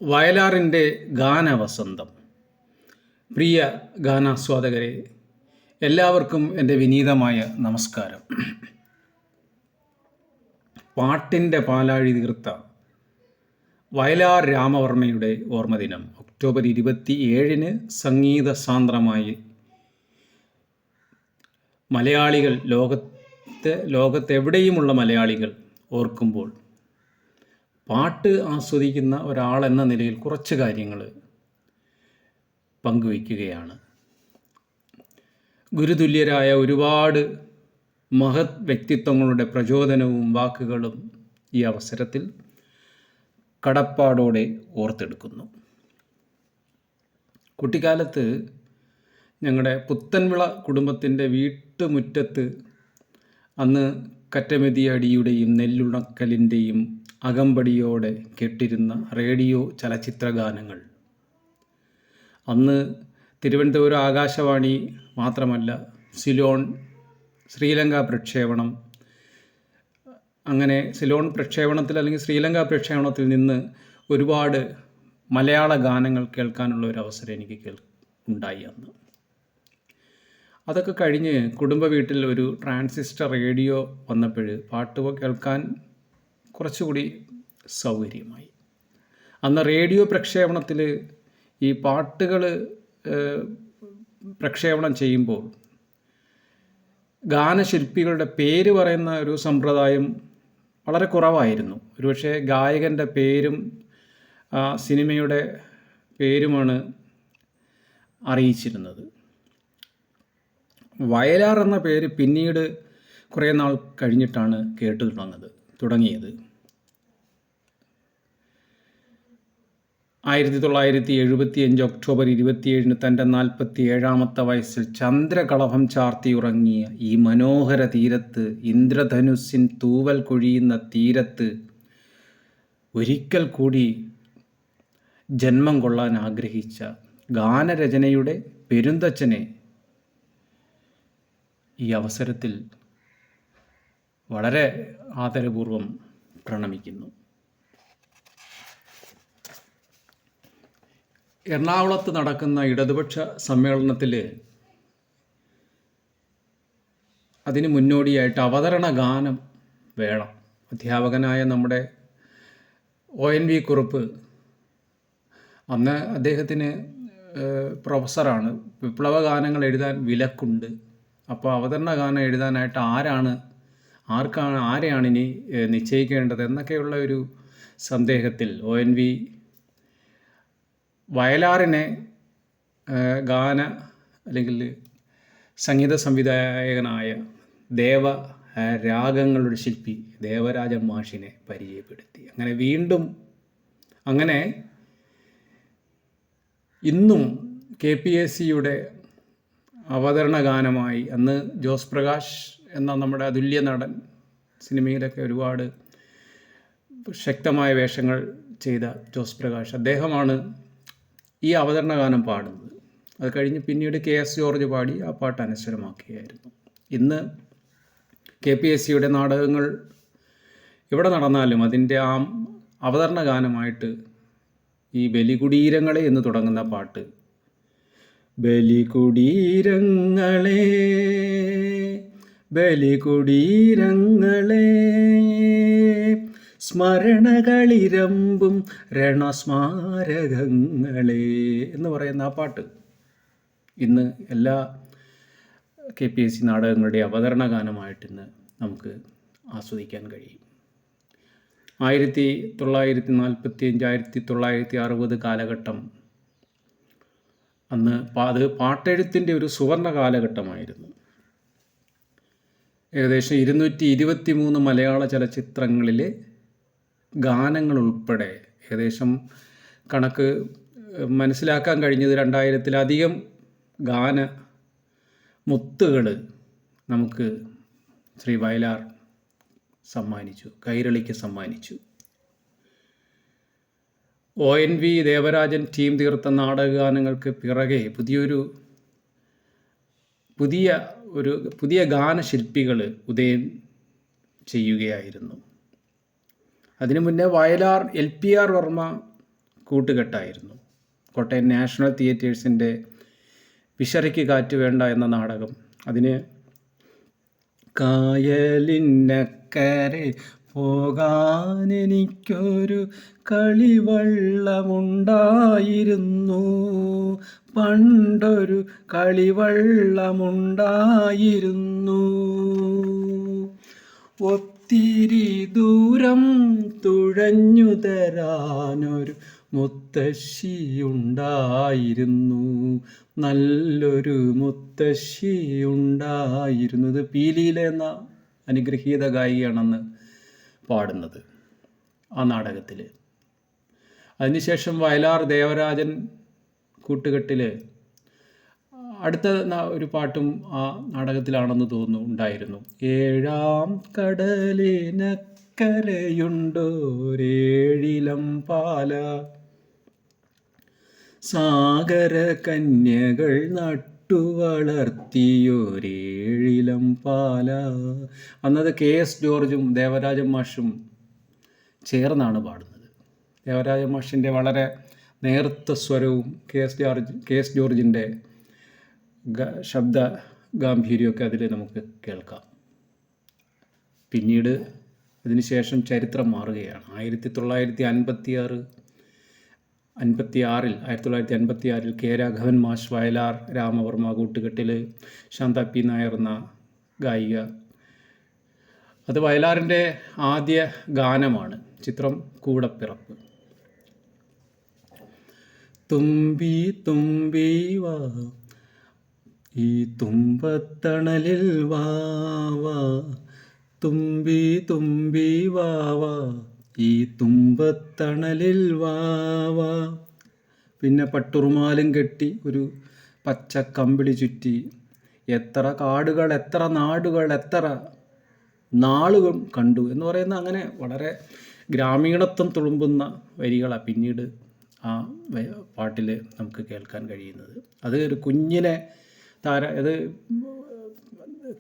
വയലാറിൻ്റെ ഗാനവസന്തം. പ്രിയ ഗാനാസ്വാദകരെ, എല്ലാവർക്കും എൻ്റെ വിനീതമായ നമസ്കാരം. പാട്ടിൻ്റെ പാലാഴി തീർത്ത വയലാർ രാമവർമ്മയുടെ ഓർമ്മദിനം ഒക്ടോബർ 27 സംഗീത സാന്ദ്രമായി മലയാളികൾ ലോകത്തെവിടെയുമുള്ള മലയാളികൾ ഓർക്കുമ്പോൾ പാട്ട് ആസ്വദിക്കുന്ന ഒരാളെന്ന നിലയിൽ കുറച്ച് കാര്യങ്ങൾ പങ്കുവയ്ക്കുകയാണ്. ഗുരുതുല്യരായ ഒരുപാട് മഹത് വ്യക്തിത്വങ്ങളുടെ പ്രചോദനവും വാക്കുകളും ഈ അവസരത്തിൽ കടപ്പാടോടെ ഓർത്തെടുക്കുന്നു. കുട്ടിക്കാലത്ത് ഞങ്ങളുടെ പുത്തൻവിള കുടുംബത്തിൻ്റെ വീട്ടുമുറ്റത്ത് അന്ന് കറ്റമെതിയടിയുടെയും നെല്ലുണക്കലിൻ്റെയും അകമ്പടിയോടെ കേട്ടിരുന്ന റേഡിയോ ചലച്ചിത്ര ഗാനങ്ങൾ അന്ന് തിരുവനന്തപുരം ആകാശവാണി മാത്രമല്ല, സിലോൺ, ശ്രീലങ്ക പ്രക്ഷേപണം, അങ്ങനെ സിലോൺ പ്രക്ഷേപണത്തിൽ അല്ലെങ്കിൽ ശ്രീലങ്ക പ്രക്ഷേപണത്തിൽ നിന്ന് ഒരുപാട് മലയാള ഗാനങ്ങൾ കേൾക്കാനുള്ള ഒരു അവസരം എനിക്ക് ഉണ്ടായി അന്ന്. അതൊക്കെ കഴിഞ്ഞ് കുടുംബ വീട്ടിൽ ഒരു ട്രാൻസിസ്റ്റർ റേഡിയോ വന്നപ്പോൾ പാട്ട് കേൾക്കാൻ കുറച്ചുകൂടി സൗകര്യമായി. അന്ന് റേഡിയോ പ്രക്ഷേപണത്തിൽ ഈ പാട്ടുകൾ പ്രക്ഷേപണം ചെയ്യുമ്പോൾ ഗാനശില്പികളുടെ പേര് പറയുന്ന ഒരു സമ്പ്രദായം വളരെ കുറവായിരുന്നു. ഒരുപക്ഷെ ഗായകൻ്റെ പേരും സിനിമയുടെ പേരുമാണ് അറിയിച്ചിരുന്നത്. വയലാർ എന്ന പേര് പിന്നീട് കുറേ നാൾ കഴിഞ്ഞിട്ടാണ് കേട്ടു തുടങ്ങിയത്. 1975 ഒക്ടോബർ 27 തൻ്റെ 47ാമത്തെ വയസ്സിൽ ചന്ദ്രകളഭം ചാർത്തിയുറങ്ങിയ ഈ മനോഹര തീരത്ത്, ഇന്ദ്രധനുസ്സിൻ തൂവൽ കൊഴിയുന്ന തീരത്ത് ഒരിക്കൽ കൂടി ജന്മം കൊള്ളാൻ ആഗ്രഹിച്ച ഗാനരചനയുടെ പെരുന്തച്ഛനെ ഈ അവസരത്തിൽ വളരെ ആദരപൂർവം പ്രണമിക്കുന്നു. എറണാകുളത്ത് നടക്കുന്ന ഇടതുപക്ഷ സമ്മേളനത്തിൽ അതിന് മുന്നോടിയായിട്ട് അവതരണ ഗാനം വേണം. അധ്യാപകനായ നമ്മുടെ ONV കുറുപ്പ്, അന്ന് അദ്ദേഹത്തിന് പ്രൊഫസറാണ്, വിപ്ലവ ഗാനങ്ങൾ എഴുതാൻ വിലക്കുണ്ട്. അപ്പോൾ അവതരണ ഗാനം എഴുതാനായിട്ട് ആരെയാണ് ഇനി നിശ്ചയിക്കേണ്ടത് എന്നൊക്കെയുള്ള ഒരു സന്ദേഹത്തിൽ ONV വയലാറിനെ അല്ലെങ്കിൽ സംഗീത സംവിധായകനായ രാഗങ്ങളുടെ ശില്പി ദേവരാജ മാഷിനെ പരിചയപ്പെടുത്തി. അങ്ങനെ ഇന്നും KPSCയുടെ അവതരണ ഗാനമായി അന്ന് ജോസ് പ്രകാശ് എന്ന നമ്മുടെ അതുല്യ നടൻ, സിനിമയിലൊക്കെ ഒരുപാട് ശക്തമായ വേഷങ്ങൾ ചെയ്ത ജോസ് പ്രകാശ്, അദ്ദേഹമാണ് ഈ അവതരണ ഗാനം പാടുന്നത്. അത് കഴിഞ്ഞ് പിന്നീട് KS ജോർജ് പാടി ആ പാട്ട് അനശ്വരമാക്കുകയായിരുന്നു. ഇന്ന് KPSCയുടെ നാടകങ്ങൾ എവിടെ നടന്നാലും അതിൻ്റെ ആ അവതരണ ഗാനമായിട്ട് ഈ ബലികുടീരങ്ങളെ എന്ന് തുടങ്ങുന്ന പാട്ട്, ബലികുടീരങ്ങളെ സ്മരണകളിരമ്പും രണസ്മാരകങ്ങളെ എന്ന് പറയുന്ന ആ പാട്ട് ഇന്ന് എല്ലാ KPSC നാടകങ്ങളുടെ അവതരണ ഗാനമായിട്ട് ഇന്ന് നമുക്ക് ആസ്വദിക്കാൻ കഴിയും. 1945 1960 കാലഘട്ടം അന്ന് അത് പാട്ടെഴുത്തിൻ്റെ ഒരു സുവർണ കാലഘട്ടമായിരുന്നു. ഏകദേശം 223 മലയാള ചലച്ചിത്രങ്ങളിലെ ഗാനങ്ങൾ ഉൾപ്പെടെ ഏകദേശം കണക്ക് മനസ്സിലാക്കാൻ കഴിഞ്ഞത് 2000-ലധികം ഗാന മുത്തുകൾ നമുക്ക് ശ്രീ വയലാർ കൈരളിക്ക് സമ്മാനിച്ചു. ONV ദേവരാജൻ ടീം തീർത്ത നാടകഗാനങ്ങൾക്ക് പിറകെ പുതിയ ഗാനശില്പികൾ ഉദയം ചെയ്യുകയായിരുന്നു. അതിനു മുന്നേ വയലാർ, LPR വർമ്മ, കൂട്ടുകെട്ടായിരുന്നു. കോട്ടയം നാഷണൽ തിയേറ്റേഴ്സിൻ്റെ വിശറിക്ക് കാറ്റ് വേണ്ട എന്ന നാടകം, അതിന് കായലിനക്കരെ പോകാനെനിക്കൊരു കളിവള്ളമുണ്ടായിരുന്നു, പണ്ടൊരു കളിവള്ളമുണ്ടായിരുന്നു, ഒത്തിരി ദൂരം തുഴഞ്ഞു തരാനൊരു മുത്തശ്ശിയുണ്ടായിരുന്നു, നല്ലൊരു മുത്തശ്ശിയുണ്ടായിരുന്നു. ഇത് പീലിയിലെ എന്ന അനുഗ്രഹീത ഗായികയാണെന്ന് പാടുന്നത് ആ നാടകത്തിൽ. അതിനുശേഷം വയലാർ ദേവരാജൻ കൂട്ടുകെട്ടിൽ അടുത്ത ഒരു പാട്ടും ആ നാടകത്തിലാണെന്ന് തോന്നുന്നു ഉണ്ടായിരുന്നു. ഏഴാം കടലിനക്കരയുണ്ടോരേഴിലം പാല, സാഗര കന്യകൾ നട്ടു വളർത്തിയൊരേഴിലം പാല. അന്നത് KS ജോർജും ദേവരാജൻ മാഷും ചേർന്നാണ് പാടുന്നത്. ദേവരാജൻ മാഷിൻ്റെ വളരെ നേർത്ത സ്വരവും KS ജോർജിൻ്റെ ശബ്ദ ഗാംഭീര്യമൊക്കെ അതിൽ നമുക്ക് കേൾക്കാം. പിന്നീട് അതിനുശേഷം ചരിത്രം മാറുകയാണ്. 1956 കെ രാഘവൻ മാഷ് വയലാർ രാമവർമ്മ കൂട്ടുകെട്ടിൽ ശാന്ത പി നായർ എന്ന ഗായിക. അത് വയലാറിൻ്റെ ആദ്യ ഗാനമാണ്. ചിത്രം കൂടപ്പിറപ്പ്. തുമ്പി തുമ്പി വാ ഈ തുമ്പത്തണലിൽ വാവാ, തുമ്പി തുമ്പി വാവാ ഈ തുമ്പത്തണലിൽ വാവാ. പിന്നെ പട്ടുറുമാലും കെട്ടി ഒരു പച്ച കമ്പിളി ചുറ്റി, എത്ര കാടുകൾ എത്ര നാടുകൾ എത്ര നാളുകൾ കണ്ടു എന്ന് പറയുന്ന അങ്ങനെ വളരെ ഗ്രാമീണത്വം തുളുമ്പുന്ന വരികളാണ് പിന്നീട് ആ പാട്ടിൽ നമുക്ക് കേൾക്കാൻ കഴിയുന്നത്. അത് ഒരു കുഞ്ഞിനെ അത്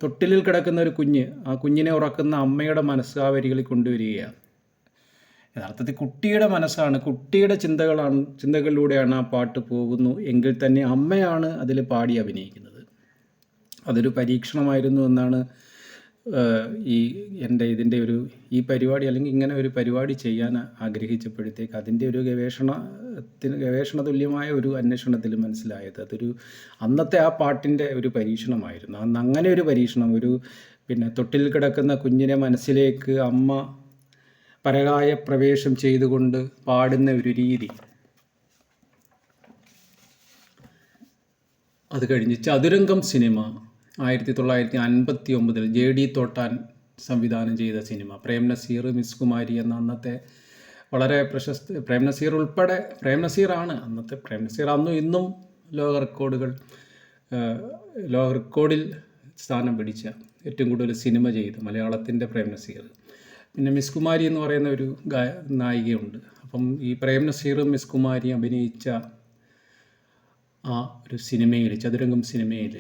തൊട്ടിലിൽ കിടക്കുന്ന ഒരു കുഞ്ഞ്, ആ കുഞ്ഞിനെ ഉറക്കുന്ന അമ്മയുടെ മനസ്സ് ആ വരികളിൽ കൊണ്ടുവരികയാണ്. യഥാർത്ഥത്തിൽ കുട്ടിയുടെ മനസ്സാണ്, കുട്ടിയുടെ ചിന്തകളിലൂടെയാണ് ആ പാട്ട് പോകുന്നു എങ്കിൽ തന്നെ അമ്മയാണ് അതിൽ പാടി അഭിനയിക്കുന്നത്. അതൊരു പരീക്ഷണമായിരുന്നു എന്നാണ് ഇതിൻ്റെ ഈ പരിപാടി, അല്ലെങ്കിൽ ഇങ്ങനെ ഒരു പരിപാടി ചെയ്യാൻ ആഗ്രഹിച്ചപ്പോഴത്തേക്ക് അതിൻ്റെ ഒരു ഗവേഷണ തുല്യമായ ഒരു അന്വേഷണത്തിൽ മനസ്സിലായത് അന്നത്തെ ആ പാട്ടിൻ്റെ ഒരു പരീക്ഷണമായിരുന്നു. അന്ന് അങ്ങനെ ഒരു പരീക്ഷണം, പിന്നെ തൊട്ടിൽ കിടക്കുന്ന കുഞ്ഞിനെ മനസ്സിലേക്ക് അമ്മ പരകായ പ്രവേശം ചെയ്തുകൊണ്ട് പാടുന്ന ഒരു രീതി. അത് കഴിഞ്ഞ് ചതുരംഗം സിനിമ 1959 JD തോട്ടാൻ സംവിധാനം ചെയ്ത സിനിമ. പ്രേം നസീർ, മിസ് കുമാരി എന്ന അന്നത്തെ വളരെ പ്രശസ്ത, പ്രേം നസീറാണ് അന്നത്തെ. പ്രേം നസീർ അന്നും ഇന്നും ലോക റെക്കോർഡിൽ സ്ഥാനം പിടിച്ച ഏറ്റവും കൂടുതൽ സിനിമ ചെയ്ത് മലയാളത്തിൻ്റെ പ്രേം നസീർ. പിന്നെ മിസ് കുമാരി എന്ന് പറയുന്ന ഒരു നായികയുണ്ട്. അപ്പം ഈ പ്രേം നസീറും മിസ് കുമാരിയും അഭിനയിച്ച ആ ഒരു സിനിമയിൽ, ചതുരംഗം സിനിമയിൽ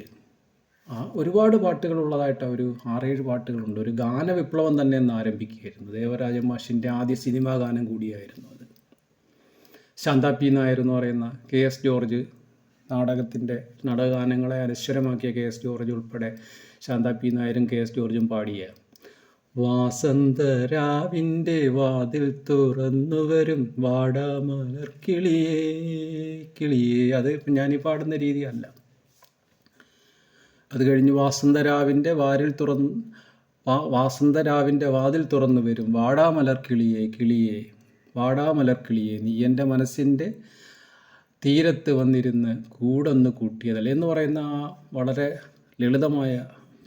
ഒരുപാട് പാട്ടുകളുള്ളതായിട്ട് 6-7 പാട്ടുകളുണ്ട്. ഒരു ഗാനവിപ്ലവം തന്നെ എന്ന് ആരംഭിക്കുകയായിരുന്നു. ദേവരാജൻ മാഷിൻ്റെ ആദ്യ സിനിമാ ഗാനം കൂടിയായിരുന്നു അത്. ശാന്ത പി നായർ എന്ന് പറയുന്ന KS ജോർജ് നാടകഗാനങ്ങളെ അനശ്വരമാക്കിയ KS ജോർജ് ഉൾപ്പെടെ ശാന്ത പി നായരും KS ജോർജും പാടിയ വാസന്തരാവിൻ്റെ വാതിൽ തുറന്നു വരും വാടാമലർ കിളിയേ കിളിയേ. അത് ഞാനീ പാടുന്ന രീതിയല്ല. അത് കഴിഞ്ഞ് വാസന്തരാവിൻ്റെ വാതിൽ തുറന്നു വരും വാടാമലർ കിളിയേ കിളിയേ വാടാമലർ കിളിയേ, നീ എൻ്റെ മനസ്സിൻ്റെ തീരത്ത് വന്നിരുന്ന് കൂടൊന്ന് കൂട്ടിയതല്ലേ എന്ന് പറയുന്ന ആ വളരെ ലളിതമായ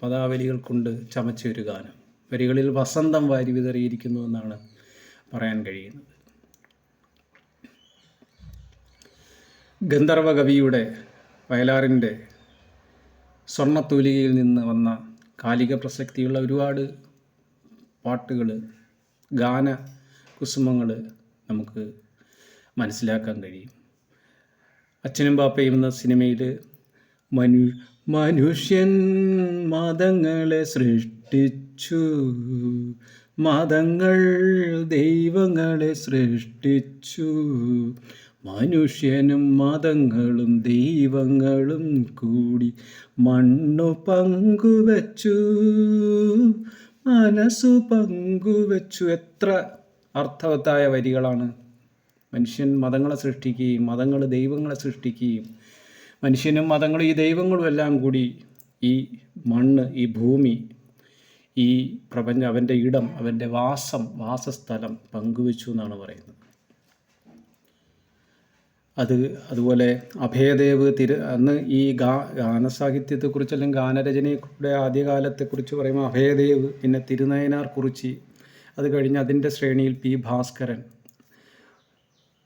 പദാവലികൾ കൊണ്ട് ചമച്ച ഒരു ഗാനം. വരികളിൽ വസന്തം വാരി വിതറിയിരിക്കുന്നു എന്നാണ് പറയാൻ കഴിയുന്നത്. ഗന്ധർവ കവിയുടെ വയലാറിൻ്റെ സ്വർണ്ണത്തൂലികയിൽ നിന്ന് വന്ന കാലിക പ്രസക്തിയുള്ള ഒരുപാട് പാട്ടുകൾ, ഗാന കുസുമങ്ങൾ നമുക്ക് മനസ്സിലാക്കാൻ കഴിയും. അച്ഛനും പാപ്പയും എന്ന സിനിമയിൽ മനുഷ്യൻ മതങ്ങളെ സൃഷ്ടിച്ചു, മതങ്ങൾ ദൈവങ്ങളെ സൃഷ്ടിച്ചു, മനുഷ്യനും മതങ്ങളും ദൈവങ്ങളും കൂടി മണ്ണു പങ്കുവച്ചു, മനസ്സു പങ്കുവച്ചു. എത്ര അർത്ഥവത്തായ വരികളാണ്. മനുഷ്യൻ മതങ്ങളെ സൃഷ്ടിക്കുകയും മതങ്ങൾ ദൈവങ്ങളെ സൃഷ്ടിക്കുകയും മനുഷ്യനും മതങ്ങളും ഈ ദൈവങ്ങളും എല്ലാം കൂടി ഈ മണ്ണ്, ഈ ഭൂമി, ഈ പ്രപഞ്ചം, അവൻ്റെ ഇടം, അവൻ്റെ വാസസ്ഥലം പങ്കുവച്ചു എന്നാണ് പറയുന്നത്. അതുപോലെ അഭയദേവ് അന്ന് ഈ ഗാനസാഹിത്യത്തെക്കുറിച്ച് അല്ലെങ്കിൽ ഗാനരചനയുടെ ആദ്യകാലത്തെക്കുറിച്ച് പറയുമ്പോൾ അഭയദേവ്, പിന്നെ തിരുനയനാർ കുറിച്ചി, അത് കഴിഞ്ഞ് അതിൻ്റെ ശ്രേണിയിൽ പി ഭാസ്കരൻ,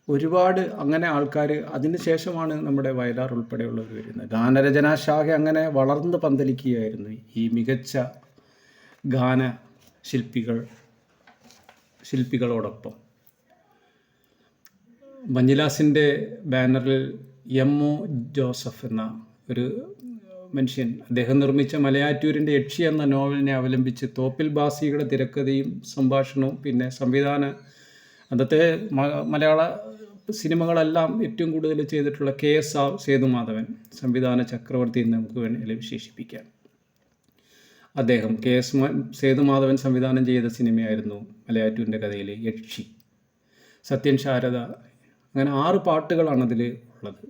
ഒരുപാട് അങ്ങനെ ആൾക്കാർ. അതിന് ശേഷമാണ് നമ്മുടെ വയലാർ ഉൾപ്പെടെയുള്ളവർ വരുന്നത്. ഗാനരചനാശാഖ അങ്ങനെ വളർന്ന് പന്തലിക്കുകയായിരുന്നു ഈ മികച്ച ഗാന ശില്പികളോടൊപ്പം. മഞ്ജുലാസിൻ്റെ ബാനറിൽ എം.ഒ. ജോസഫ് എന്ന ഒരു മനുഷ്യൻ, അദ്ദേഹം നിർമ്മിച്ച മലയാറ്റൂരിൻ്റെ യക്ഷി എന്ന നോവലിനെ അവലംബിച്ച് തോപ്പിൽ ഭാസിയുടെ തിരക്കഥയും സംഭാഷണവും പിന്നെ അന്നത്തെ മലയാള സിനിമകളെല്ലാം ഏറ്റവും കൂടുതൽ ചെയ്തിട്ടുള്ള KS സേതുമാധവൻ, സംവിധാന ചക്രവർത്തി എന്ന് നമുക്ക് വേണമെങ്കിൽ വിശേഷിപ്പിക്കാം. അദ്ദേഹം KS സേതുമാധവൻ സംവിധാനം ചെയ്ത സിനിമയായിരുന്നു മലയാറ്റൂരിൻ്റെ കഥയിലെ യക്ഷി. സത്യൻ ശാരദ, അങ്ങനെ 6 പാട്ടുകളാണ് അതിൽ ഉള്ളത്.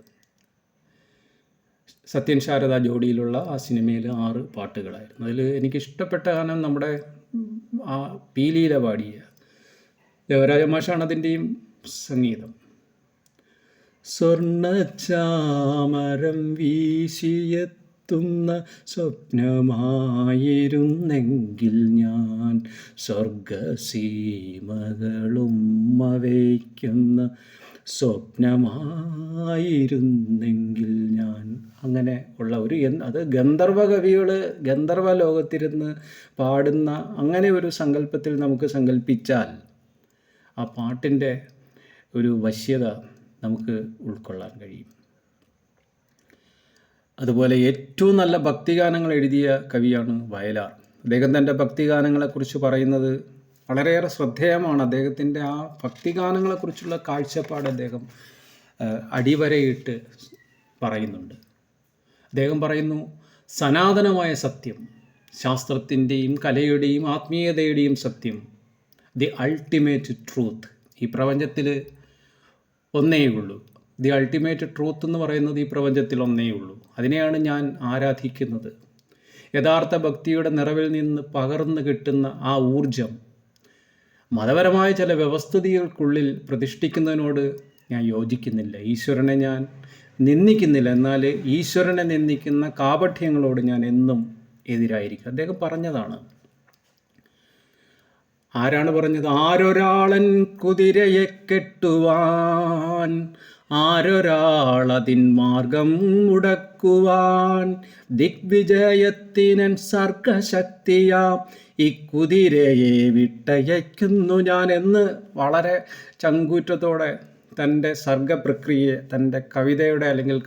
സത്യൻ ശാരദ ജോഡിയിലുള്ള ആ സിനിമയിൽ 6 പാട്ടുകളായിരുന്നു. അതിൽ എനിക്കിഷ്ടപ്പെട്ട ഗാനം നമ്മുടെ ആ പീലീല പാടിയ ദേവരാജ മാഷാണ് അതിൻ്റെയും സംഗീതം. സ്വർണ്ണചാമരം വീശിയെത്തുന്ന സ്വപ്നമായിരുന്നെങ്കിൽ ഞാൻ, സ്വർഗസീമകളും വയ്ക്കുന്ന സ്വപ്നമായിരുന്നെങ്കിൽ ഞാൻ. അങ്ങനെ ഉള്ള അത് ഗന്ധർവ കവികൾ ഗന്ധർവ ലോകത്തിരുന്ന് പാടുന്ന അങ്ങനെ ഒരു സങ്കല്പത്തിൽ നമുക്ക് സങ്കല്പിച്ചാൽ ആ പാട്ടിൻ്റെ ഒരു വശ്യത നമുക്ക് ഉൾക്കൊള്ളാൻ കഴിയും. അതുപോലെ ഏറ്റവും നല്ല ഭക്തിഗാനങ്ങൾ എഴുതിയ കവിയാണ് വയലാർ. അദ്ദേഹം തൻ്റെ ഭക്തിഗാനങ്ങളെക്കുറിച്ച് പറയുന്നത് വളരെയേറെ ശ്രദ്ധേയമാണ്. അദ്ദേഹത്തിൻ്റെ ആ ഭക്തിഗാനങ്ങളെക്കുറിച്ചുള്ള കാഴ്ചപ്പാട് അദ്ദേഹം അടിവരയിട്ട് പറയുന്നുണ്ട്. അദ്ദേഹം പറയുന്നു, സനാതനമായ സത്യം, ശാസ്ത്രത്തിൻ്റെയും കലയുടെയും ആത്മീയതയുടെയും സത്യം, ദി അൾട്ടിമേറ്റ് ട്രൂത്ത്, ഈ പ്രപഞ്ചത്തിൽ ഒന്നേ ഉള്ളൂ. ദി അൾട്ടിമേറ്റ് ട്രൂത്ത് എന്ന് പറയുന്നത് ഈ പ്രപഞ്ചത്തിൽ ഒന്നേ ഉള്ളൂ. അതിനെയാണ് ഞാൻ ആരാധിക്കുന്നത്. യഥാർത്ഥ ഭക്തിയുടെ നിറവിൽ നിന്ന് പകർന്നു കിട്ടുന്ന ആ ഊർജം മതപരമായ ചില വ്യവസ്ഥിതികൾക്കുള്ളിൽ പ്രതിഷ്ഠിക്കുന്നതിനോട് ഞാൻ യോജിക്കുന്നില്ല. ഈശ്വരനെ ഞാൻ നിന്ദിക്കുന്നില്ല, എന്നാൽ ഈശ്വരനെ നിന്ദിക്കുന്ന കാപഠ്യങ്ങളോട് ഞാൻ എന്നും എതിരായിരിക്കും. അദ്ദേഹം പറഞ്ഞതാണ്. ആരാണ് പറഞ്ഞത്? ആരൊരാളൻ കുതിരയെ കെട്ടുവാൻ, ആരൊരാളതിൻ മാർഗം മുടക്കുവാൻ, ദിഗ്വിജയത്തിനൻ സർഗശക്തിയാം ഈ കുതിരയെ വിട്ടയക്കുന്നു ഞാൻ എന്ന് വളരെ ചങ്കൂറ്റത്തോടെ തൻ്റെ സർഗപ്രക്രിയയെ, തൻ്റെ കവിതയുടെ അല്ലെങ്കിൽ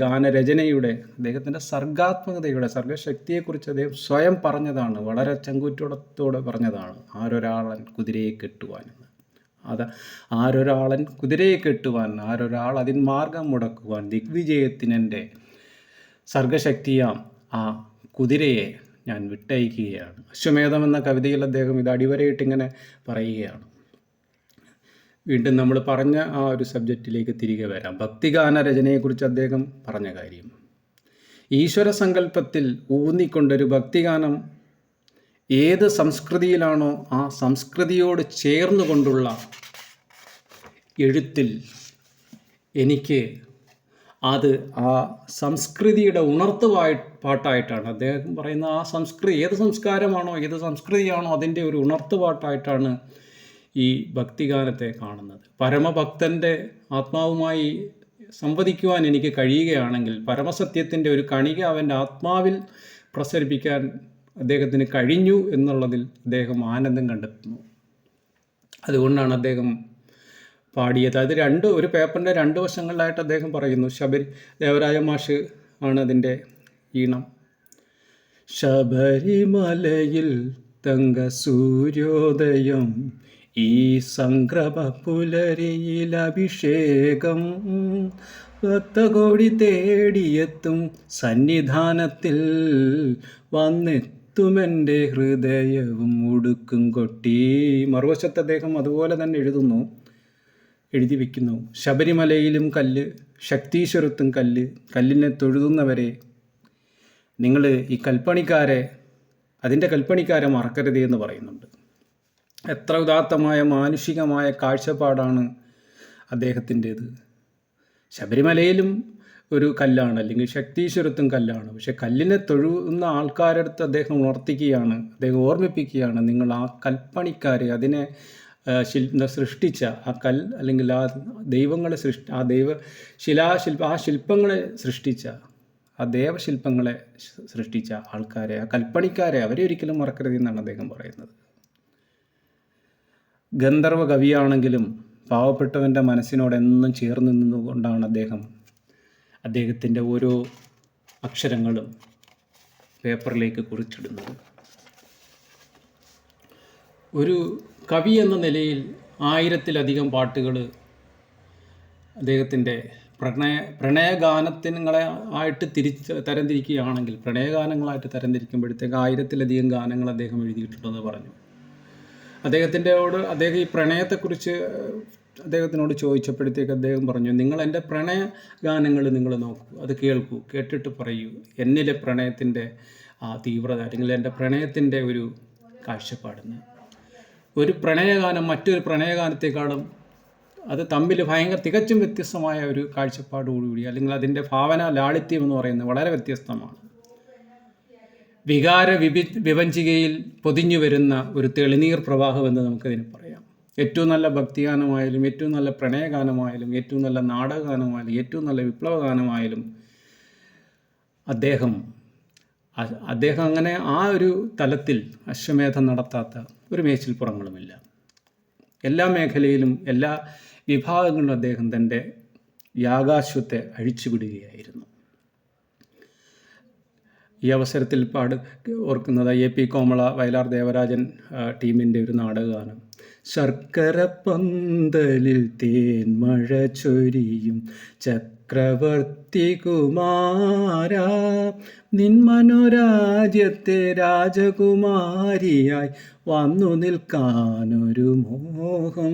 ഗാനരചനയുടെ അദ്ദേഹത്തിൻ്റെ സർഗാത്മകതയുടെ സർഗശക്തിയെക്കുറിച്ച് അദ്ദേഹം സ്വയം പറഞ്ഞതാണ്. വളരെ ചങ്കൂറ്റത്തോടെ പറഞ്ഞതാണ്, ആരൊരാളൻ കുതിരയെ കെട്ടുവാൻ എന്ന്. ആരൊരാളൻ കുതിരയെ കെട്ടുവാൻ, ആരൊരാൾ അതിൻ മാർഗം മുടക്കുവാൻ, ദിഗ്വിജയത്തിനെൻ്റെ സർഗശക്തിയാം ആ കുതിരയെ ഞാൻ വിട്ടയക്കുകയാണ്. അശ്വമേധം എന്ന കവിതയിൽ അദ്ദേഹം ഇത് അടിവരയിട്ടിങ്ങനെ പറയുകയാണ്. വീണ്ടും നമ്മൾ പറഞ്ഞ ആ ഒരു സബ്ജക്റ്റിലേക്ക് തിരികെ വരാം. ഭക്തിഗാന രചനയെക്കുറിച്ച് അദ്ദേഹം പറഞ്ഞ കാര്യം, ഈശ്വര സങ്കല്പത്തിൽ ഊന്നിക്കൊണ്ടൊരു ഭക്തിഗാനം ഏത് സംസ്കൃതിയിലാണോ ആ സംസ്കൃതിയോട് ചേർന്നുകൊണ്ടുള്ള എഴുത്തിൽ എനിക്ക് അത് ആ സംസ്കൃതിയുടെ പാട്ടായിട്ടാണ് അദ്ദേഹം പറയുന്ന ആ ഏത് സംസ്കാരമാണോ ഏത് സംസ്കൃതിയാണോ അതിൻ്റെ ഒരു പാട്ടായിട്ടാണ് ഈ ഭക്തിഗാനത്തെ കാണുന്നത്. പരമഭക്തൻ്റെ ആത്മാവുമായി സംവദിക്കുവാൻ എനിക്ക് കഴിയുകയാണെങ്കിൽ പരമസത്യത്തിൻ്റെ ഒരു കണിക അവൻ്റെ ആത്മാവിൽ പ്രസരിപ്പിക്കാൻ അദ്ദേഹത്തിന് കഴിഞ്ഞു എന്നുള്ളതിൽ അദ്ദേഹം ആനന്ദം കണ്ടെത്തുന്നു. അതുകൊണ്ടാണ് അദ്ദേഹം പാടിയത്. അത് ഒരു പേപ്പറിൻ്റെ 2 വശങ്ങളിലായിട്ട് അദ്ദേഹം പറയുന്നു. ദേവരാജ മാഷ് ആണ് അതിൻ്റെ ഈണം. ശബരിമലയിൽ തങ്ക സൂര്യോദയം ഈ സംക്രമ പുലരിയിൽ അഭിഷേകം ഭക്തകോടി തേടിയെത്തും സന്നിധാനത്തിൽ വന്നെത്തുമെൻ്റെ ഹൃദയവും ഉടുക്കും കൊട്ടി. മറുവശത്ത് അദ്ദേഹം അതുപോലെ തന്നെ എഴുതി വയ്ക്കുന്നു. ശബരിമലയിലും കല്ല്, ശക്തീശ്വരത്തും കല്ല്, കല്ലിനെ തൊഴുതുന്നവരെ നിങ്ങൾ ഈ അതിൻ്റെ കൽപ്പണിക്കാരെ മറക്കരുത് എന്ന് പറയുന്നുണ്ട്. എത്ര ഉദാത്തമായ മാനുഷികമായ കാഴ്ചപ്പാടാണ് അദ്ദേഹത്തിൻ്റേത്. ശബരിമലയിലും ഒരു കല്ലാണ്, അല്ലെങ്കിൽ ശക്തീശ്വരത്തും കല്ലാണ്. പക്ഷെ കല്ലിനെ തൊഴുന്ന ആൾക്കാരുടെ അടുത്ത് അദ്ദേഹം അദ്ദേഹം ഓർമ്മിപ്പിക്കുകയാണ്, നിങ്ങൾ ആ കൽപ്പണിക്കാരെ, അതിനെ സൃഷ്ടിച്ച ആ അല്ലെങ്കിൽ ആ ദൈവങ്ങളെ ആ ശില്പങ്ങളെ സൃഷ്ടിച്ച, ആ ദേവശില്പങ്ങളെ സൃഷ്ടിച്ച ആൾക്കാരെ, ആ കൽപ്പണിക്കാരെ, അവരെ ഒരിക്കലും മറക്കരുത് എന്നാണ് അദ്ദേഹം പറയുന്നത്. ഗന്ധർവ കവിയാണെങ്കിലും പാവപ്പെട്ടവൻ്റെ മനസ്സിനോട് എന്നും ചേർന്ന് നിന്നുകൊണ്ടാണ് അദ്ദേഹത്തിൻ്റെ ഓരോ അക്ഷരങ്ങളും പേപ്പറിലേക്ക് കുറിച്ചിടുന്നത്. ഒരു കവി എന്ന നിലയിൽ 1000-ലധികം പാട്ടുകൾ അദ്ദേഹത്തിൻ്റെ പ്രണയഗാനങ്ങളെ ആയിട്ട് തരംതിരിക്കുകയാണെങ്കിൽ, പ്രണയഗാനങ്ങളായിട്ട് തരംതിരിക്കുമ്പോഴത്തേക്ക് 1000-ലധികം ഗാനങ്ങൾ അദ്ദേഹം എഴുതിയിട്ടുണ്ടെന്ന് പറഞ്ഞു. അദ്ദേഹം ഈ പ്രണയത്തെക്കുറിച്ച് അദ്ദേഹത്തിനോട് ചോദിച്ചപ്പോഴത്തേക്ക് അദ്ദേഹം പറഞ്ഞു, നിങ്ങൾ എൻ്റെ പ്രണയ ഗാനങ്ങൾ നിങ്ങൾ നോക്കൂ, അത് കേൾക്കൂ, കേട്ടിട്ട് പറയൂ എന്നിലെ പ്രണയത്തിൻ്റെ ആ തീവ്രത, അല്ലെങ്കിൽ എൻ്റെ പ്രണയത്തിൻ്റെ ഒരു കാഴ്ചപ്പാടെന്ന്. ഒരു പ്രണയഗാനം മറ്റൊരു പ്രണയഗാനത്തെക്കാളും അത് തമ്മിൽ തികച്ചും വ്യത്യസ്തമായ ഒരു കാഴ്ചപ്പാടോടുകൂടി, അല്ലെങ്കിൽ അതിൻ്റെ ഭാവന ലാളിത്യം എന്ന് പറയുന്നത് വളരെ വ്യത്യസ്തമാണ്. വിവഞ്ചികയിൽ പൊതിഞ്ഞു വരുന്ന ഒരു തെളിനീർ പ്രവാഹമെന്ന് നമുക്കതിന് പറയാം. ഏറ്റവും നല്ല ഭക്തിഗാനമായാലും, ഏറ്റവും നല്ല പ്രണയഗാനമായാലും, ഏറ്റവും നല്ല നാടകഗാനമായാലും, ഏറ്റവും നല്ല വിപ്ലവഗാനമായാലും അദ്ദേഹം അങ്ങനെ ആ ഒരു തലത്തിൽ അശ്വമേധം നടത്താത്ത ഒരു മേച്ചിൽപ്പുറങ്ങളുമില്ല. എല്ലാ മേഖലയിലും എല്ലാ വിഭാഗങ്ങളിലും അദ്ദേഹം തൻ്റെ യാഗാശ്വത്തെ അഴിച്ചുവിടുകയായിരുന്നു. ഈ അവസരത്തിൽ ഓർക്കുന്നത് AP കോമള, വയലാർ ദേവരാജൻ ടീമിൻ്റെ ഒരു നാടകഗാനം. ശർക്കര പന്തലിൽ തേൻമഴ ചൊരിയും ചക്രവർത്തി കുമാര, നിൻ മനോരാജ്യത്തെ രാജകുമാരിയായി വന്നു നിൽക്കാനൊരു മോഹം.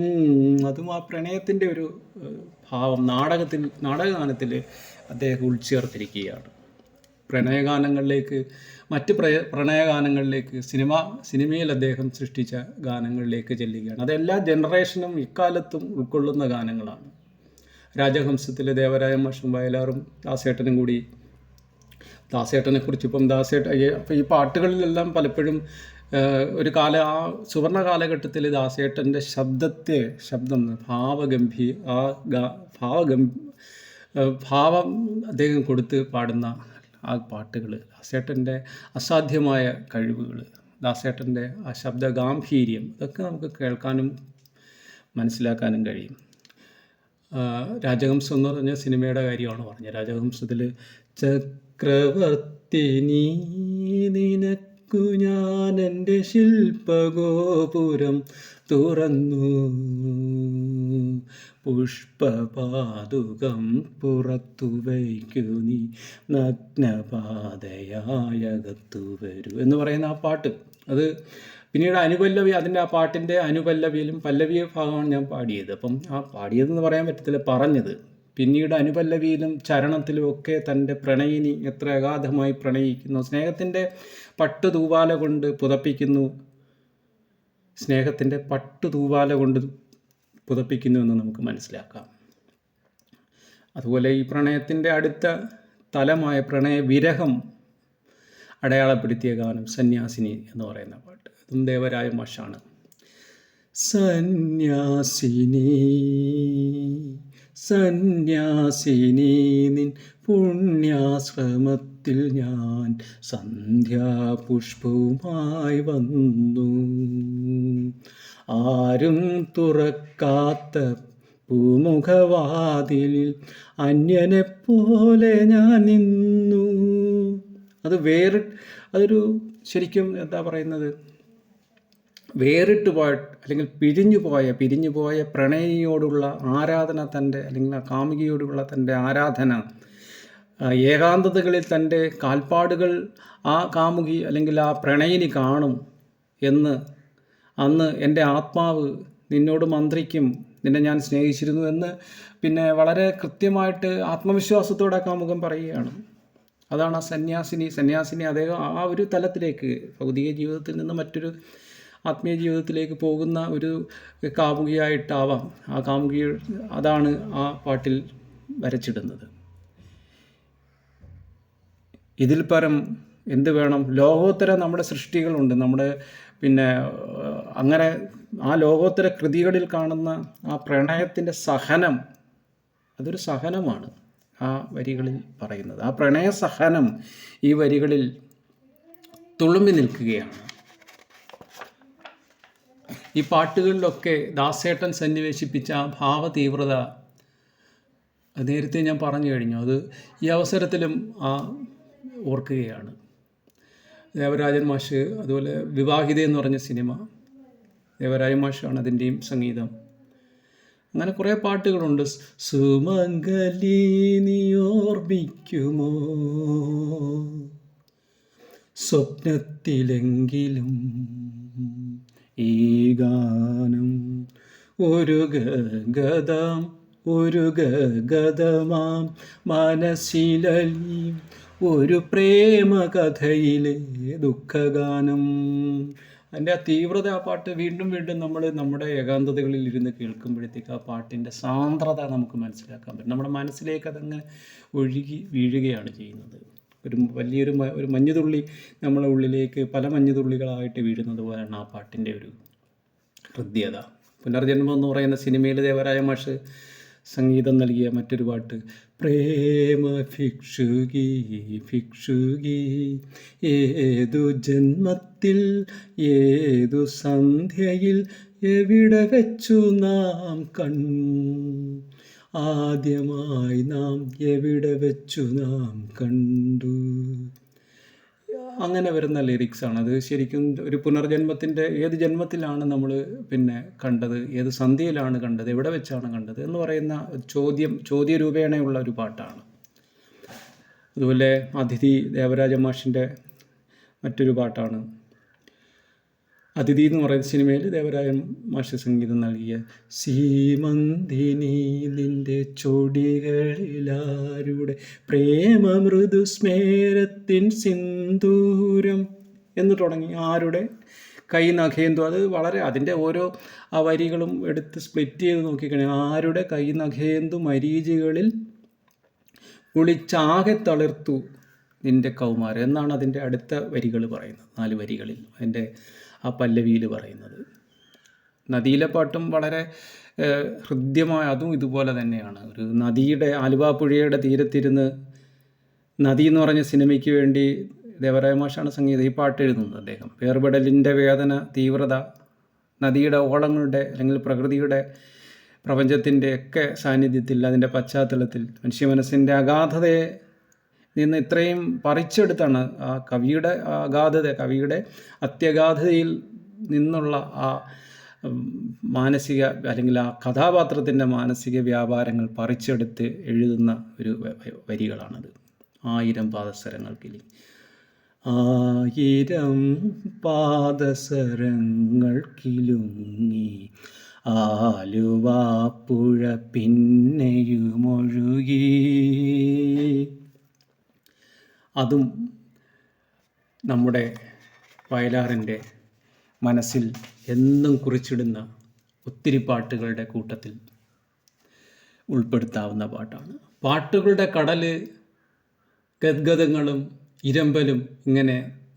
അതും ആ പ്രണയത്തിൻ്റെ ഒരു ഭാവം നാടകഗാനത്തിൽ അദ്ദേഹം ഉൾച്ചേർത്തിരിക്കുകയാണ്. മറ്റ് പ്രണയഗാനങ്ങളിലേക്ക് സിനിമയിൽ അദ്ദേഹം സൃഷ്ടിച്ച ഗാനങ്ങളിലേക്ക് ചെല്ലുകയാണ്. അതെല്ലാ ജനറേഷനും ഇക്കാലത്തും ഉൾക്കൊള്ളുന്ന ഗാനങ്ങളാണ്. രാജഹംസത്തിലെ ദേവരായ മാഷും വയലാറും ദാസേട്ടനും കൂടി, ദാസേട്ടനെക്കുറിച്ച് അപ്പോൾ ഈ പാട്ടുകളിലെല്ലാം പലപ്പോഴും ആ സുവർണ കാലഘട്ടത്തിൽ ദാസേട്ടൻ്റെ ശബ്ദം ഭാവം അദ്ദേഹം കൊടുത്ത് പാടുന്ന ആ പാട്ടുകൾ, ദാസേട്ടൻ്റെ അസാധ്യമായ കഴിവുകൾ, ദാസേട്ടൻ്റെ ആ ശബ്ദ ഗാംഭീര്യം, ഇതൊക്കെ നമുക്ക് കേൾക്കാനും മനസ്സിലാക്കാനും കഴിയും. രാജഹംസം എന്ന് പറഞ്ഞ സിനിമയുടെ കാര്യമാണ് പറഞ്ഞത്. രാജഹംസത്തിൽ ചക്രവർത്തിനി നിനക്കു ഞാൻ എൻ്റെ ശില്പഗോപുരം തുറന്നു, പുഷ്പപാതുകം പുറത്തു വയ്ക്കു നീ നഗ്നപാതയായകത്തു വരൂ എന്ന് പറയുന്ന ആ പാട്ട്, അത് പിന്നീട് അനുപല്ലവി, അതിൻ്റെ ആ പാട്ടിൻ്റെ അനുപല്ലവിയിലും പല്ലവി ഭാഗമാണ് ഞാൻ പാടിയത്. അപ്പം ആ പാടിയതെന്ന് പറയാൻ പറ്റത്തില്ല, പറഞ്ഞത്. പിന്നീട് അനുപല്ലവിയിലും ചരണത്തിലും ഒക്കെ തൻ്റെ പ്രണയിനി എത്ര അഗാധമായി പ്രണയിക്കുന്നു, സ്നേഹത്തിൻ്റെ പട്ടുതൂവാല കൊണ്ട് പുതപ്പിക്കുന്നു, എന്ന് നമുക്ക് മനസ്സിലാക്കാം. അതുപോലെ ഈ പ്രണയത്തിൻ്റെ അടുത്ത തലമായ പ്രണയവിരഹം അടയാളപ്പെടുത്തിയ ഗാനം സന്യാസിനി എന്ന് പറയുന്ന പാട്ട്, അതും ദേവരായ മാഷാണ്. സന്യാസിനി നിൻ പുണ്യാശ്രമത്തിൽ ഞാൻ സന്ധ്യാപുഷ്പവുമായി വന്നു, ആരും തുറക്കാത്ത പൂമുഖവാതിലിൽ അന്യനെപ്പോലെ ഞാൻ നിന്നു. അതൊരു ശരിക്കും എന്താ പറയുന്നത്, വേറിട്ട് പോയ അല്ലെങ്കിൽ പിരിഞ്ഞുപോയ പ്രണയിനിയോടുള്ള ആരാധന, അല്ലെങ്കിൽ ആ കാമുകിയോടുള്ള തൻ്റെ ആരാധന, ഏകാന്തതകളിൽ തൻ്റെ കാൽപ്പാടുകൾ ആ കാമുകി അല്ലെങ്കിൽ ആ പ്രണയിനി കാണും എന്ന് അന്ന് എൻ്റെ ആത്മാവ് നിന്നോട് മന്ത്രിക്കും, നിന്നെ ഞാൻ സ്നേഹിച്ചിരുന്നു എന്ന് പിന്നെ വളരെ കൃത്യമായിട്ട് ആത്മവിശ്വാസത്തോടെ കാമുകൻ പറയുകയാണ്. അതാണ് ആ സന്യാസിനി അദ്ദേഹം ആ ഒരു തലത്തിലേക്ക്, ഭൗതിക ജീവിതത്തിൽ നിന്ന് മറ്റൊരു ആത്മീയ ജീവിതത്തിലേക്ക് പോകുന്ന ഒരു കാമുകിയായിട്ടാവാം ആ കാമുകി. അതാണ് ആ പാട്ടിൽ വരച്ചിടുന്നത്. ഇതിൽ പരം എന്ത് വേണം? ലോകോത്തര നമ്മുടെ സൃഷ്ടികളുണ്ട്, നമ്മുടെ പിന്നെ അങ്ങനെ ആ ലോകോത്തര കൃതികളിൽ കാണുന്ന ആ പ്രണയത്തിൻ്റെ സഹനം, അതൊരു സഹനമാണ് ആ വരികളിൽ പറയുന്നത്. ആ പ്രണയ സഹനം ഈ വരികളിൽ തുളുമ്പി നിൽക്കുകയാണ്. ഈ പാട്ടുകളിലൊക്കെ ദാസേട്ടൻ സന്നിവേശിപ്പിച്ച ആ ഭാവതീവ്രത നേരത്തെ ഞാൻ പറഞ്ഞു കഴിഞ്ഞു. അത് ഈ അവസരത്തിലും ഓർക്കുകയാണ്. ദേവരാജൻ മാഷ്, അതുപോലെ വിവാഹിത എന്ന് പറഞ്ഞ സിനിമ, ദേവരാജൻ മാഷാണ് അതിൻ്റെയും സംഗീതം. അങ്ങനെ കുറേ പാട്ടുകളുണ്ട്. സുമംഗലി നീ ഓർമ്മിക്കുമോ സ്വപ്നത്തിലെങ്കിലും ഈ ഗാനം, ഒരു ഗഗതമാം മനസ്സിലലി ഒരു പ്രേമകഥയിലെ ദുഃഖഗാനം. അതിൻ്റെ ആ തീവ്രത, ആ പാട്ട് വീണ്ടും നമ്മൾ നമ്മുടെ ഏകാന്തതകളിൽ ഇരുന്ന് കേൾക്കുമ്പോഴത്തേക്ക് ആ പാട്ടിൻ്റെ സാന്ദ്രത നമുക്ക് മനസ്സിലാക്കാൻ പറ്റും. നമ്മുടെ മനസ്സിലേക്ക് അതങ്ങ് ഒഴുകി വീഴുകയാണ് ചെയ്യുന്നത്. ഒരു മഞ്ഞുതുള്ളി നമ്മളെ ഉള്ളിലേക്ക് പല മഞ്ഞുതുള്ളികളായിട്ട് വീഴുന്നത് പോലെയാണ് ആ പാട്ടിൻ്റെ ഒരു ഹൃദ്യത. പുനർജന്മം എന്ന് പറയുന്ന സിനിമയിൽ ദേവരായ മാഷ് സംഗീതം നൽകിയ മറ്റൊരു പാട്ട്, പ്രേമ ഭിക്ഷുകി ഏതു ജന്മത്തിൽ ഏതു സന്ധ്യയിൽ എവിടെ വെച്ചു നാം ആദ്യമായി നാം എവിടെ വെച്ചു നാം കണ്ടു. അങ്ങനെ വരുന്ന ലിറിക്സാണ്. അത് ശരിക്കും ഒരു പുനർജന്മത്തിൻ്റെ ഏത് ജന്മത്തിലാണ് നമ്മൾ പിന്നെ കണ്ടത്, ഏത് സന്ധ്യയിലാണ് കണ്ടത്, എവിടെ വെച്ചാണ് കണ്ടത് എന്ന് പറയുന്ന ചോദ്യരൂപേണയുള്ള ഒരു പാട്ടാണ്. അതുപോലെ അതിഥി ദേവരാജ മാഷിൻ്റെ മറ്റൊരു പാട്ടാണ്. അതിഥി എന്ന് പറയുന്ന സിനിമയിൽ ദേവരാജൻ മാഷ് സംഗീതം നൽകിയ സീമന്തിനി നിൻ്റെ ചൊടികളിലാരുടെ പ്രേമമൃദു സ്മേരത്തിൻ സിന്ദൂരം എന്ന് തുടങ്ങി ആരുടെ കൈ നഖേന്തു. അത് വളരെ അതിൻ്റെ ഓരോ ആ വരികളും എടുത്ത് സ്പ്ലിറ്റ് ചെയ്ത് നോക്കിക്കഴിഞ്ഞാൽ ആരുടെ കൈ നഖേന്തു മരീചികളിൽ കുളിച്ചാകെ തളിർത്തു നിൻ്റെ കൗമാരം എന്നാണ് അതിൻ്റെ അടുത്ത വരികൾ പറയുന്നത്. 4 വരികളിൽ അതിൻ്റെ ആ പല്ലവിയിൽ പറയുന്നത്. നദിയിലെ പാട്ടും വളരെ ഹൃദ്യമായ, അതും ഇതുപോലെ തന്നെയാണ്. ഒരു നദിയുടെ, ആലുവ പുഴയുടെ തീരത്തിരുന്ന്, നദി എന്ന് പറഞ്ഞ സിനിമയ്ക്ക് വേണ്ടി ദേവരായ മാഷാണ് സംഗീതം. ഈ പാട്ട് എഴുതുന്നത് അദ്ദേഹം. വേർപെടലിൻ്റെ വേദന, തീവ്രത, നദിയുടെ ഓളങ്ങളുടെ അല്ലെങ്കിൽ പ്രകൃതിയുടെ, പ്രപഞ്ചത്തിൻ്റെ ഒക്കെ സാന്നിധ്യത്തിൽ, അതിൻ്റെ പശ്ചാത്തലത്തിൽ മനുഷ്യ മനസ്സിൻ്റെ അഗാധതയെ നിന്ന് ഇത്രയും പറിച്ചെടുത്താണ് ആ കവിയുടെ കവിയുടെ അത്യഗാധതയിൽ നിന്നുള്ള ആ മാനസിക അല്ലെങ്കിൽ ആ കഥാപാത്രത്തിൻ്റെ മാനസിക വ്യാപാരങ്ങൾ പറിച്ചെടുത്ത് എഴുതുന്ന ഒരു വരികളാണത്. 1000 പാദസരങ്ങൾക്കിനി 1000 പാദസരങ്ങൾക്കിലുങ്ങി ആലുവാപ്പുഴ പിന്നെയുമൊഴുകി. അതും നമ്മുടെ വയലാറിൻ്റെ മനസ്സിൽ എന്നും കുറിച്ചിടുന്ന ഒത്തിരി പാട്ടുകളുടെ കൂട്ടത്തിൽ ഉൾപ്പെടുത്താവുന്ന പാട്ടാണ്. പാട്ടുകളുടെ കടൽ ഗദ്ഗതങ്ങളും ഇരമ്പലും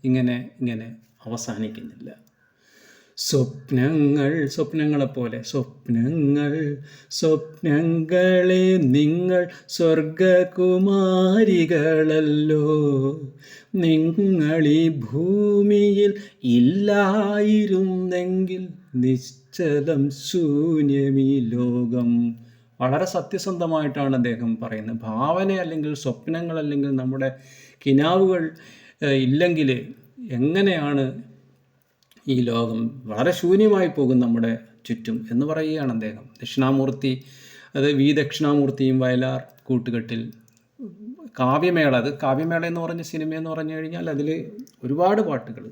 ഇങ്ങനെ അവസാനിക്കുന്നില്ല. സ്വപ്നങ്ങളെപ്പോലെ സ്വപ്നങ്ങളെ നിങ്ങൾ സ്വർഗകുമാരികളല്ലോ. നിങ്ങളീ ഭൂമിയിൽ ഇല്ലായിരുന്നെങ്കിൽ നിശ്ചലം ശൂന്യമീ ലോകം. വളരെ സത്യസന്ധമായിട്ടാണ് അദ്ദേഹം പറയുന്നത്. ഭാവന അല്ലെങ്കിൽ സ്വപ്നങ്ങൾ അല്ലെങ്കിൽ നമ്മുടെ കിനാവുകൾ ഇല്ലെങ്കിൽ എങ്ങനെയാണ് ഈ ലോകം വളരെ ശൂന്യമായി പോകും നമ്മുടെ ചുറ്റും എന്ന് പറയുകയാണ് അദ്ദേഹം. ദക്ഷിണാമൂർത്തി, അത് വി ദക്ഷിണാമൂർത്തിയും വയലാർ കൂട്ടുകെട്ടിൽ കാവ്യമേള, അത് കാവ്യമേള എന്ന് പറഞ്ഞ സിനിമയെന്ന് പറഞ്ഞു കഴിഞ്ഞാൽ അതിൽ ഒരുപാട് പാട്ടുകൾ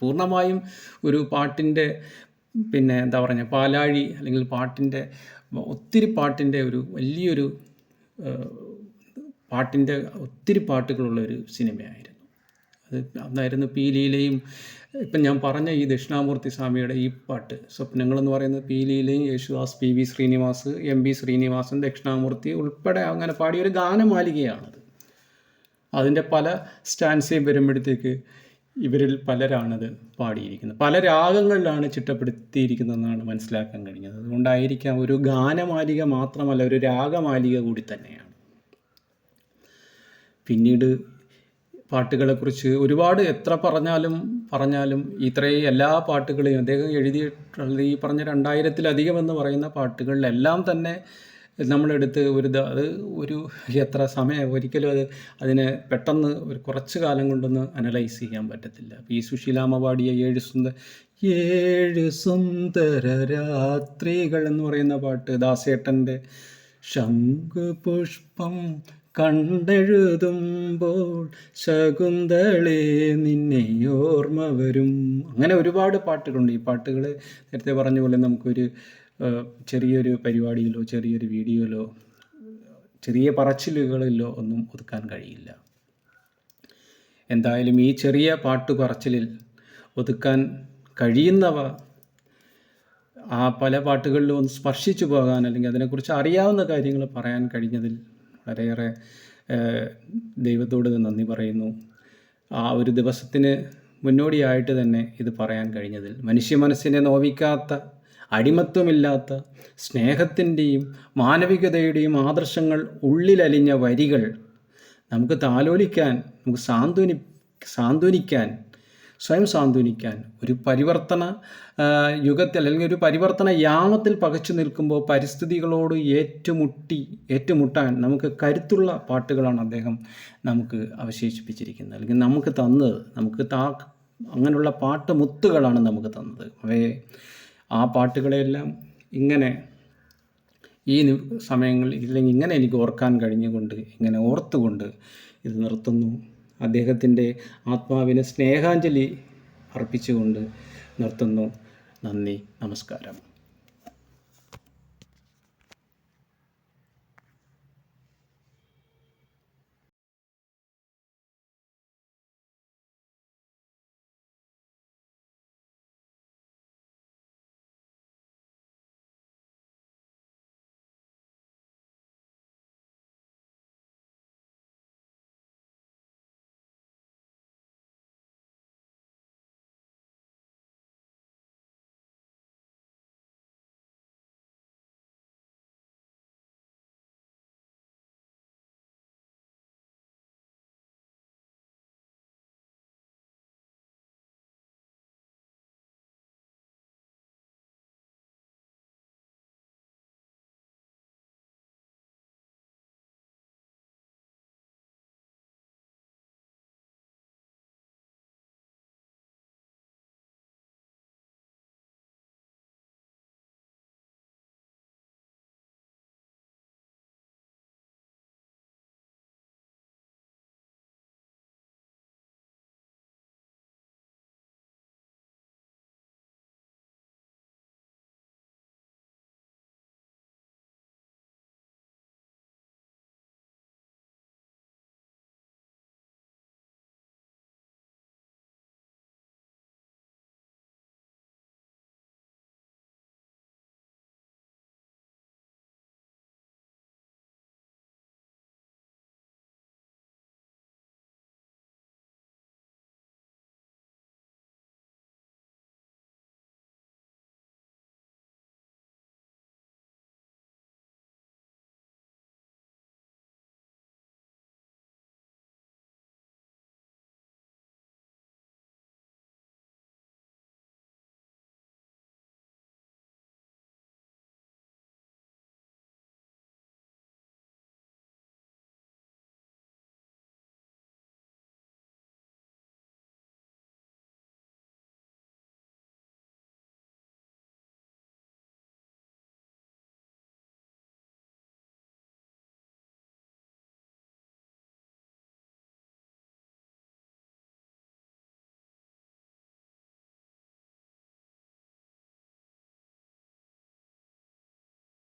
പൂർണ്ണമായും ഒരു പാട്ടിൻ്റെ പിന്നെ എന്താ പറയുക പാലാഴി അല്ലെങ്കിൽ പാട്ടിൻ്റെ ഒത്തിരി പാട്ടിൻ്റെ ഒരു വലിയൊരു പാട്ടിൻ്റെ ഒത്തിരി പാട്ടുകളുള്ളൊരു സിനിമയായിരുന്നു അത്. അന്നായിരുന്നു പി ലീലയും ഇപ്പം ഞാൻ പറഞ്ഞ ഈ ദക്ഷിണാമൂർത്തി സ്വാമിയുടെ ഈ പാട്ട് സ്വപ്നങ്ങളെന്ന് പറയുന്നത് പി ലീലയും Yesudas, P V Srinivas, M B Sreenivasan, Dakshinamoorthy ഉൾപ്പെടെ അങ്ങനെ പാടിയൊരു ഗാനമാലികയാണത്. അതിൻ്റെ പല സ്റ്റാൻസയും വരുമ്പോഴത്തേക്ക് ഇവരിൽ പലരാണത് പാടിയിരിക്കുന്നത്, പല രാഗങ്ങളിലാണ് ചിട്ടപ്പെടുത്തിയിരിക്കുന്നതെന്നാണ് മനസ്സിലാക്കാൻ കഴിഞ്ഞത്. അതുകൊണ്ടായിരിക്കാം ഒരു ഗാനമാലിക മാത്രമല്ല, ഒരു രാഗമാലിക കൂടി തന്നെയാണ്. പിന്നീട് പാട്ടുകളെക്കുറിച്ച് ഒരുപാട് എത്ര പറഞ്ഞാലും ഇത്രയും എല്ലാ പാട്ടുകളെയും അദ്ദേഹം എഴുതിയിട്ടുള്ള ഈ പറഞ്ഞ 2000-ലധികം എന്ന് പറയുന്ന പാട്ടുകളിലെല്ലാം തന്നെ നമ്മളെടുത്ത് അത് ഒരു എത്ര സമയം ഒരിക്കലും അതിനെ പെട്ടെന്ന് ഒരു കുറച്ച് കാലം കൊണ്ടൊന്ന് അനലൈസ് ചെയ്യാൻ പറ്റത്തില്ല. ഈ സുശീലാമ്മ പാടിയ 7 സുന്ദര രാത്രികൾ എന്ന് പറയുന്ന പാട്ട്, ദാസേട്ടൻ്റെ ശംഖുപുഷ്പം കണ്ടെഴുതുമ്പോൾ ശകുന്തളേ നിന്നെ ഓർമ്മ വരും, അങ്ങനെ ഒരുപാട് പാട്ടുകളുണ്ട്. ഈ പാട്ടുകൾ നേരത്തെ പറഞ്ഞ പോലെ നമുക്കൊരു ചെറിയൊരു പരിപാടിയിലോ ചെറിയൊരു വീഡിയോയിലോ ചെറിയ പറച്ചിലുകളിലോ ഒന്നും ഒതുക്കാൻ കഴിയില്ല. എന്തായാലും ഈ ചെറിയ പാട്ട് പറച്ചിലിൽ ഒതുക്കാൻ കഴിയുന്നവ ആ പല പാട്ടുകളിലും ഒന്ന് സ്പർശിച്ചു പോകാൻ അല്ലെങ്കിൽ അതിനെക്കുറിച്ച് അറിയാവുന്ന കാര്യങ്ങൾ പറയാൻ കഴിഞ്ഞതിൽ വളരെയേറെ ദൈവത്തോട് നന്ദി പറയുന്നു. ആ ഒരു ദിവസത്തിന് മുന്നോടിയായിട്ട് തന്നെ ഇത് പറയാൻ കഴിഞ്ഞതിൽ, മനുഷ്യ മനസ്സിനെ നോവിക്കാത്ത, അടിമത്വമില്ലാത്ത, സ്നേഹത്തിൻ്റെയും മാനവികതയുടെയും ആദർശങ്ങൾ ഉള്ളിലലിഞ്ഞ വരികൾ നമുക്ക് താലോലിക്കാൻ, നമുക്ക് സാന്ത്വനിക്കാൻ, സ്വയം സാന്ത്വനിക്കാൻ, ഒരു പരിവർത്തന യുഗത്തിൽ അല്ലെങ്കിൽ ഒരു പരിവർത്തന യാമത്തിൽ പകച്ചു നിൽക്കുമ്പോൾ പരിസ്ഥിതികളോട് ഏറ്റുമുട്ടാൻ നമുക്ക് കരുത്തുള്ള പാട്ടുകളാണ് അദ്ദേഹം നമുക്ക് അവശേഷിപ്പിച്ചിരിക്കുന്നത്, അല്ലെങ്കിൽ നമുക്ക് തന്നത്. അങ്ങനെയുള്ള പാട്ട് മുത്തുകളാണ് നമുക്ക് തന്നത്. ആ പാട്ടുകളെല്ലാം ഇങ്ങനെ ഈ സമയങ്ങളിൽ ഇല്ലെങ്കിൽ ഇങ്ങനെ എനിക്ക് ഓർക്കാൻ കഴിഞ്ഞുകൊണ്ട്, ഇങ്ങനെ ഓർത്തുകൊണ്ട് ഇത് നിർത്തുന്നു. അദ്ദേഹത്തിൻ്റെ ആത്മാവിന് സ്നേഹാഞ്ജലി അർപ്പിച്ചുകൊണ്ട് നിർത്തുന്നു. നന്ദി, നമസ്കാരം.